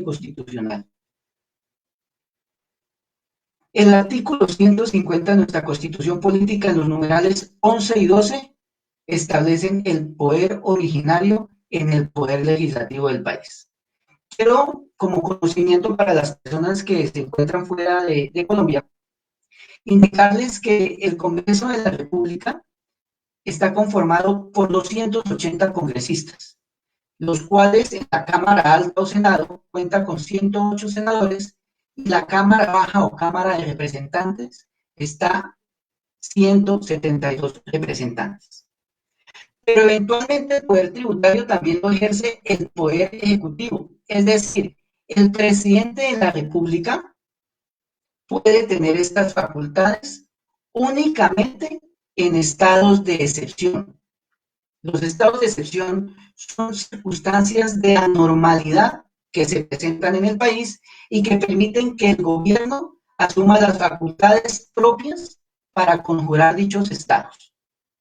constitucional. El artículo 150 de nuestra Constitución Política, en los numerales 11 y 12, establecen el poder originario en el poder legislativo del país. Quiero, como conocimiento para las personas que se encuentran fuera de Colombia, indicarles que el Congreso de la República está conformado por 280 congresistas, los cuales en la Cámara Alta o Senado cuenta con 108 senadores y la Cámara Baja o Cámara de Representantes está 172 representantes. Pero eventualmente el poder tributario también lo ejerce el poder ejecutivo, es decir, el presidente de la República puede tener estas facultades únicamente en estados de excepción. Los estados de excepción son circunstancias de anormalidad que se presentan en el país y que permiten que el gobierno asuma las facultades propias para conjurar dichos estados.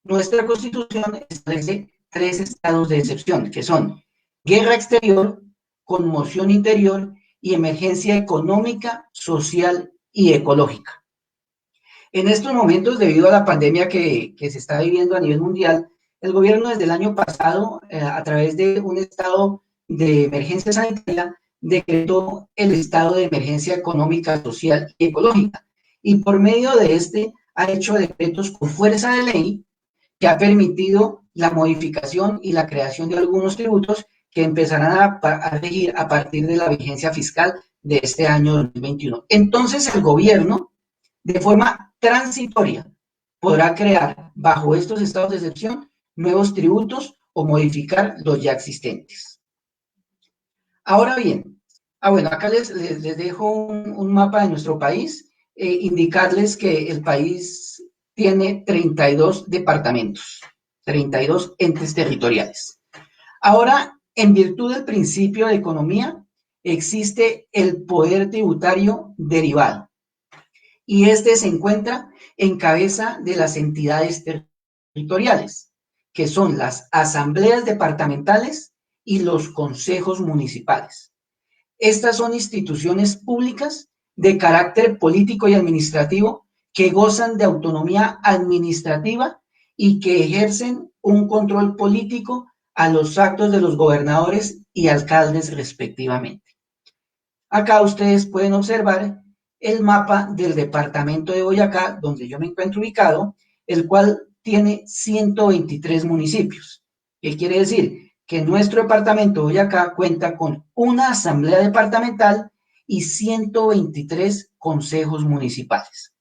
Nuestra Constitución establece 3 estados de excepción, que son guerra exterior, conmoción interior y emergencia económica, social y ecológica. En estos momentos, debido a la pandemia que se está viviendo a nivel mundial, el gobierno desde el año pasado, a través de un estado de emergencia sanitaria, decretó el estado de emergencia económica, social y ecológica. Y por medio de este ha hecho decretos con fuerza de ley que ha permitido la modificación y la creación de algunos tributos que empezarán a regir a partir de la vigencia fiscal de este año 2021. Entonces el gobierno, de forma transitoria, podrá crear bajo estos estados de excepción nuevos tributos o modificar los ya existentes. Ahora bien, bueno, acá les dejo un mapa de nuestro país, indicarles que el país tiene 32 departamentos, 32 entes territoriales. Ahora, en virtud del principio de economía, existe el poder tributario derivado, y este se encuentra en cabeza de las entidades territoriales, que son las asambleas departamentales y los consejos municipales. Estas son instituciones públicas de carácter político y administrativo que gozan de autonomía administrativa y que ejercen un control político a los actos de los gobernadores y alcaldes respectivamente. Acá ustedes pueden observar el mapa del departamento de Boyacá, donde yo me encuentro ubicado, el cual tiene 123 municipios. ¿Qué quiere decir? Que nuestro departamento de Boyacá cuenta con una asamblea departamental y 123 consejos municipales.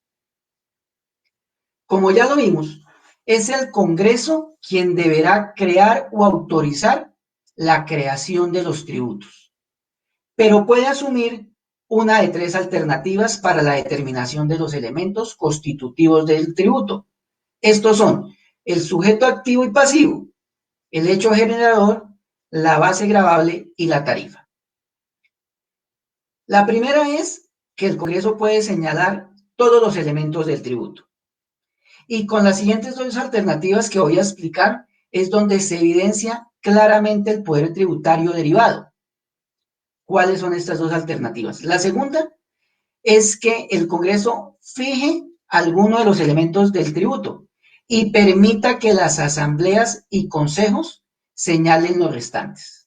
Como ya lo vimos, es el Congreso quien deberá crear o autorizar la creación de los tributos, pero puede asumir una de 3 alternativas para la determinación de los elementos constitutivos del tributo. Estos son el sujeto activo y pasivo, el hecho generador, la base gravable y la tarifa. La primera es que el Congreso puede señalar todos los elementos del tributo. Y con las siguientes 2 alternativas que voy a explicar es donde se evidencia claramente el poder tributario derivado. ¿Cuáles son estas 2 alternativas? La segunda es que el Congreso fije alguno de los elementos del tributo y permita que las asambleas y consejos señalen los restantes.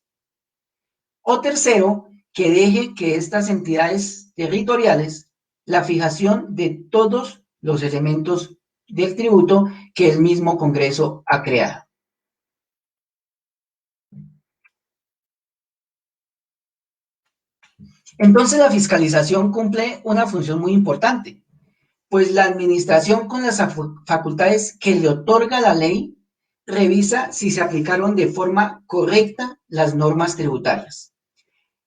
O tercero, que deje que estas entidades territoriales la fijación de todos los elementos del tributo que el mismo Congreso ha creado. Entonces la fiscalización cumple una función muy importante, pues la administración con las facultades que le otorga la ley revisa si se aplicaron de forma correcta las normas tributarias.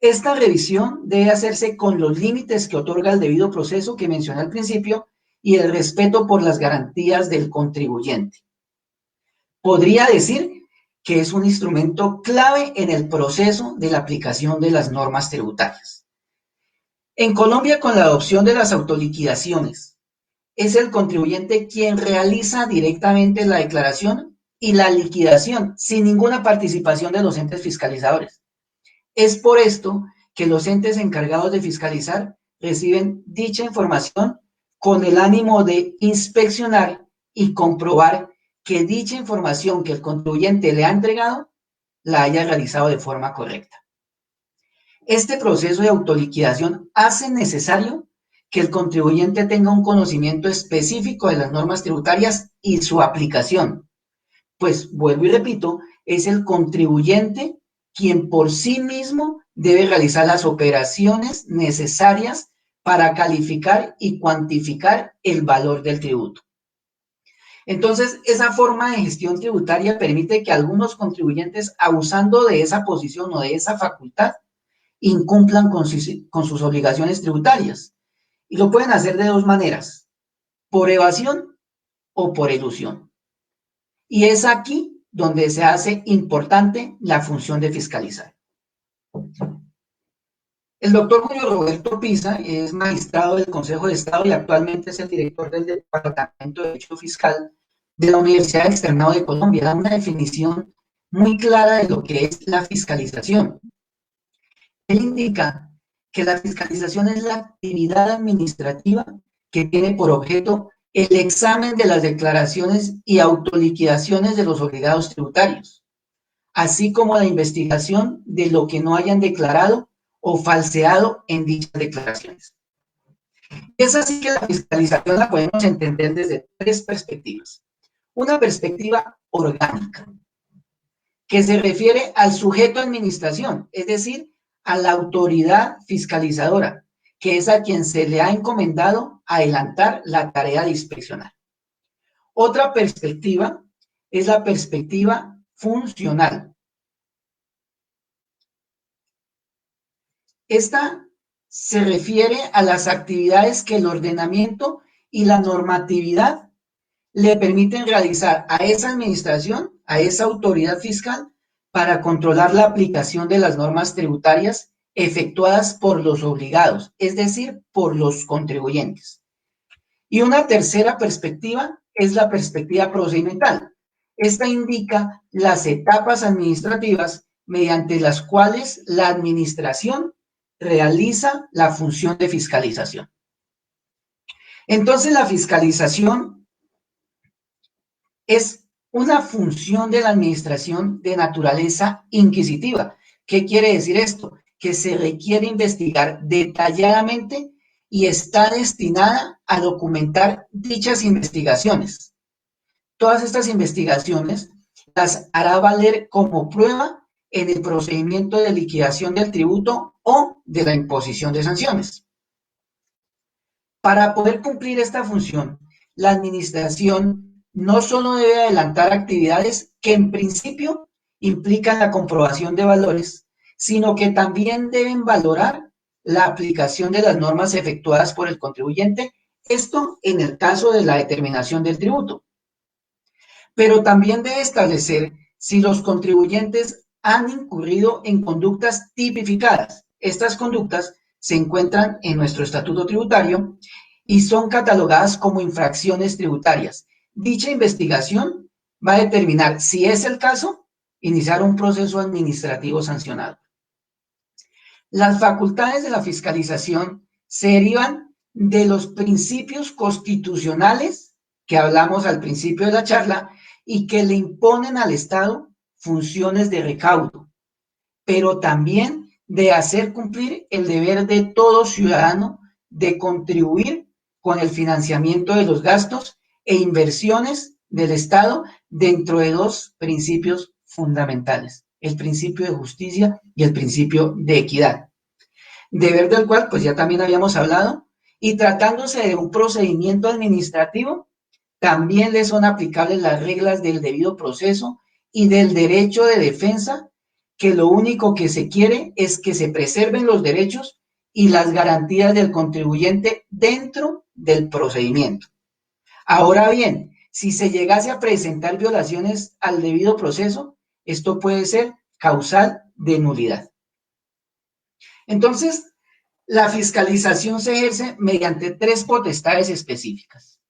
Esta revisión debe hacerse con los límites que otorga el debido proceso que mencioné al principio y el respeto por las garantías del contribuyente. Podría decir que es un instrumento clave en el proceso de la aplicación de las normas tributarias. En Colombia, con la adopción de las autoliquidaciones, es el contribuyente quien realiza directamente la declaración y la liquidación sin ninguna participación de los entes fiscalizadores. Es por esto que los entes encargados de fiscalizar reciben dicha información con el ánimo de inspeccionar y comprobar que dicha información que el contribuyente le ha entregado la haya realizado de forma correcta. Este proceso de autoliquidación hace necesario que el contribuyente tenga un conocimiento específico de las normas tributarias y su aplicación. Pues, vuelvo y repito, es el contribuyente quien por sí mismo debe realizar las operaciones necesarias para calificar y cuantificar el valor del tributo. Entonces, esa forma de gestión tributaria permite que algunos contribuyentes, abusando de esa posición o de esa facultad, incumplan con sus obligaciones tributarias. Y lo pueden hacer de dos maneras, por evasión o por elusión. Y es aquí donde se hace importante la función de fiscalizar. El doctor Julio Roberto Pisa es magistrado del Consejo de Estado y actualmente es el director del Departamento de Derecho Fiscal de la Universidad Externado de Colombia. Da una definición muy clara de lo que es la fiscalización. Él indica que la fiscalización es la actividad administrativa que tiene por objeto el examen de las declaraciones y autoliquidaciones de los obligados tributarios, así como la investigación de lo que no hayan declarado o falseado en dichas declaraciones. Es así que la fiscalización la podemos entender desde tres perspectivas. Una perspectiva orgánica, que se refiere al sujeto de administración, es decir, a la autoridad fiscalizadora, que es a quien se le ha encomendado adelantar la tarea de inspeccionar. Otra perspectiva es la perspectiva funcional. Esta se refiere a las actividades que el ordenamiento y la normatividad le permiten realizar a esa administración, a esa autoridad fiscal, para controlar la aplicación de las normas tributarias efectuadas por los obligados, es decir, por los contribuyentes. Y una tercera perspectiva es la perspectiva procedimental. Esta indica las etapas administrativas mediante las cuales la administración realiza la función de fiscalización. Entonces, la fiscalización es una función de la administración de naturaleza inquisitiva. ¿Qué quiere decir esto? Que se requiere investigar detalladamente y está destinada a documentar dichas investigaciones. Todas estas investigaciones las hará valer como prueba en el procedimiento de liquidación del tributo o de la imposición de sanciones. Para poder cumplir esta función, la administración no solo debe adelantar actividades que en principio implican la comprobación de valores, sino que también deben valorar la aplicación de las normas efectuadas por el contribuyente, esto en el caso de la determinación del tributo. Pero también debe establecer si los contribuyentes han incurrido en conductas tipificadas. Estas conductas se encuentran en nuestro estatuto tributario y son catalogadas como infracciones tributarias. Dicha investigación va a determinar, si es el caso, iniciar un proceso administrativo sancionado. Las facultades de la fiscalización se derivan de los principios constitucionales que hablamos al principio de la charla y que le imponen al Estado funciones de recaudo, pero también de hacer cumplir el deber de todo ciudadano de contribuir con el financiamiento de los gastos e inversiones del Estado dentro de dos principios fundamentales, el principio de justicia y el principio de equidad, deber del cual pues ya también habíamos hablado, y tratándose de un procedimiento administrativo, también le son aplicables las reglas del debido proceso y del derecho de defensa, que lo único que se quiere es que se preserven los derechos y las garantías del contribuyente dentro del procedimiento. Ahora bien, si se llegase a presentar violaciones al debido proceso, esto puede ser causal de nulidad. Entonces, la fiscalización se ejerce mediante tres potestades específicas.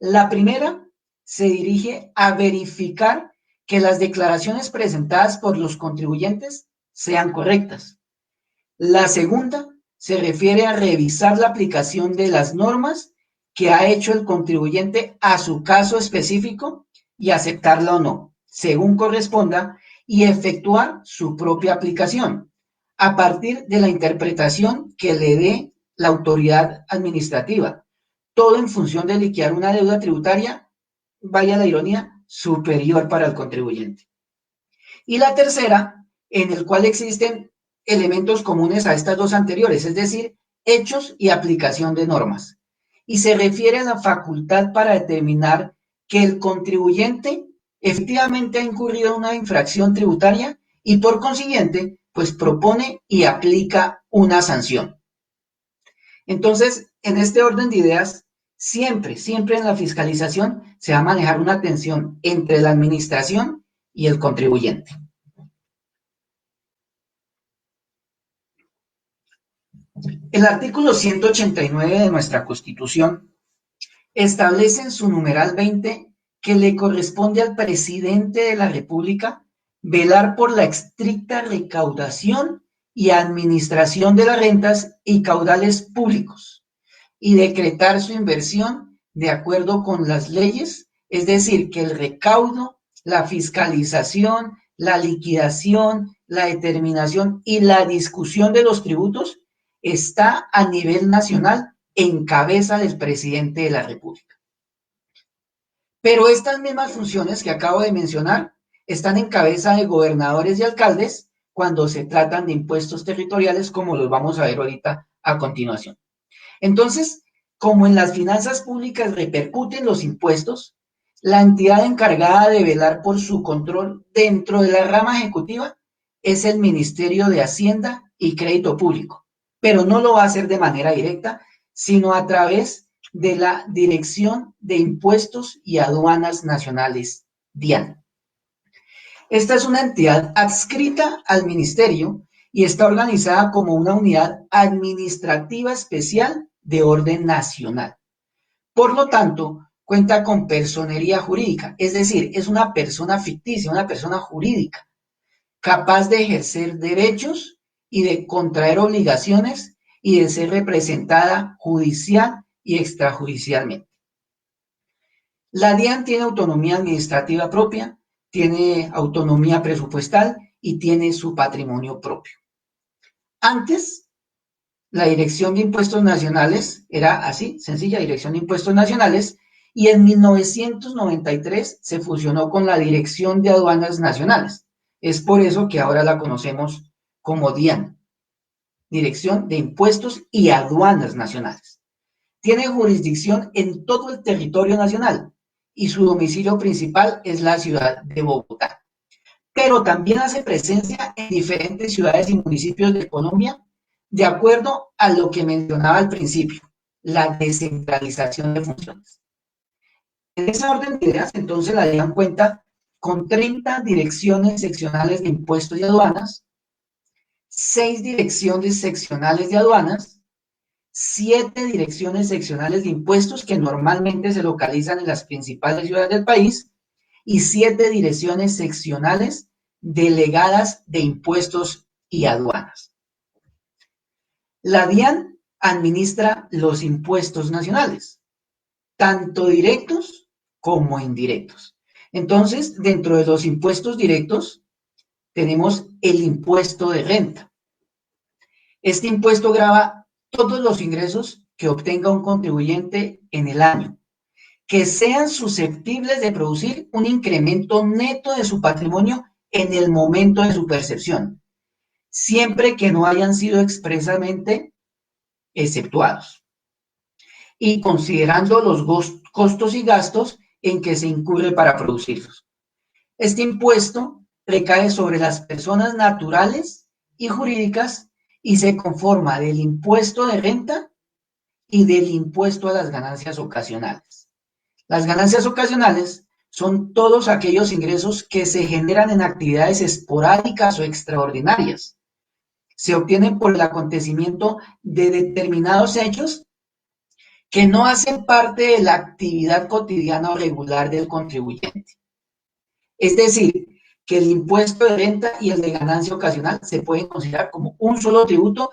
La primera se dirige a verificar que las declaraciones presentadas por los contribuyentes sean correctas. La segunda se refiere a revisar la aplicación de las normas que ha hecho el contribuyente a su caso específico y aceptarla o no, según corresponda, y efectuar su propia aplicación a partir de la interpretación que le dé la autoridad administrativa. Todo en función de liquidar una deuda tributaria, vaya la ironía, superior para el contribuyente. Y la tercera, en el cual existen elementos comunes a estas dos anteriores, es decir, hechos y aplicación de normas. Y se refiere a la facultad para determinar que el contribuyente efectivamente ha incurrido en una infracción tributaria y por consiguiente, pues propone y aplica una sanción. Entonces, en este orden de ideas, siempre en la fiscalización se va a manejar una tensión entre la administración y el contribuyente. El artículo 189 de nuestra Constitución establece en su numeral 20 que le corresponde al presidente de la República velar por la estricta recaudación y administración de las rentas y caudales públicos y decretar su inversión de acuerdo con las leyes, es decir, que el recaudo, la fiscalización, la liquidación, la determinación y la discusión de los tributos está a nivel nacional en cabeza del presidente de la República. Pero estas mismas funciones que acabo de mencionar están en cabeza de gobernadores y alcaldes cuando se tratan de impuestos territoriales, como los vamos a ver ahorita a continuación. Entonces, como en las finanzas públicas repercuten los impuestos, la entidad encargada de velar por su control dentro de la rama ejecutiva es el Ministerio de Hacienda y Crédito Público, pero no lo va a hacer de manera directa, sino a través de la Dirección de Impuestos y Aduanas Nacionales, DIAN. Esta es una entidad adscrita al ministerio y está organizada como una unidad administrativa especial de orden nacional. Por lo tanto, cuenta con personería jurídica, es decir, es una persona ficticia, una persona jurídica, capaz de ejercer derechos y de contraer obligaciones y de ser representada judicial y extrajudicialmente. La DIAN tiene autonomía administrativa propia, tiene autonomía presupuestal y tiene su patrimonio propio. Antes, la Dirección de Impuestos Nacionales era así, sencilla, Dirección de Impuestos Nacionales, y en 1993 se fusionó con la Dirección de Aduanas Nacionales. Es por eso que ahora la conocemos como DIAN, Dirección de Impuestos y Aduanas Nacionales. Tiene jurisdicción en todo el territorio nacional y su domicilio principal es la ciudad de Bogotá. Pero también hace presencia en diferentes ciudades y municipios de Colombia, de acuerdo a lo que mencionaba al principio, la descentralización de funciones. En esa orden de ideas, entonces, la DIAN cuenta con 30 direcciones seccionales de impuestos y aduanas, 6 direcciones seccionales de aduanas, 7 direcciones seccionales de impuestos que normalmente se localizan en las principales ciudades del país y 7 direcciones seccionales delegadas de impuestos y aduanas. La DIAN administra los impuestos nacionales, tanto directos como indirectos. Entonces, dentro de los impuestos directos, tenemos el impuesto de renta. Este impuesto grava todos los ingresos que obtenga un contribuyente en el año, que sean susceptibles de producir un incremento neto de su patrimonio en el momento de su percepción, siempre que no hayan sido expresamente exceptuados, y considerando los costos y gastos en que se incurre para producirlos. Este impuesto recae sobre las personas naturales y jurídicas y se conforma del impuesto de renta y del impuesto a las ganancias ocasionales. Las ganancias ocasionales son todos aquellos ingresos que se generan en actividades esporádicas o extraordinarias. Se obtienen por el acontecimiento de determinados hechos que no hacen parte de la actividad cotidiana o regular del contribuyente. Es decir, que el impuesto de renta y el de ganancia ocasional se pueden considerar como un solo tributo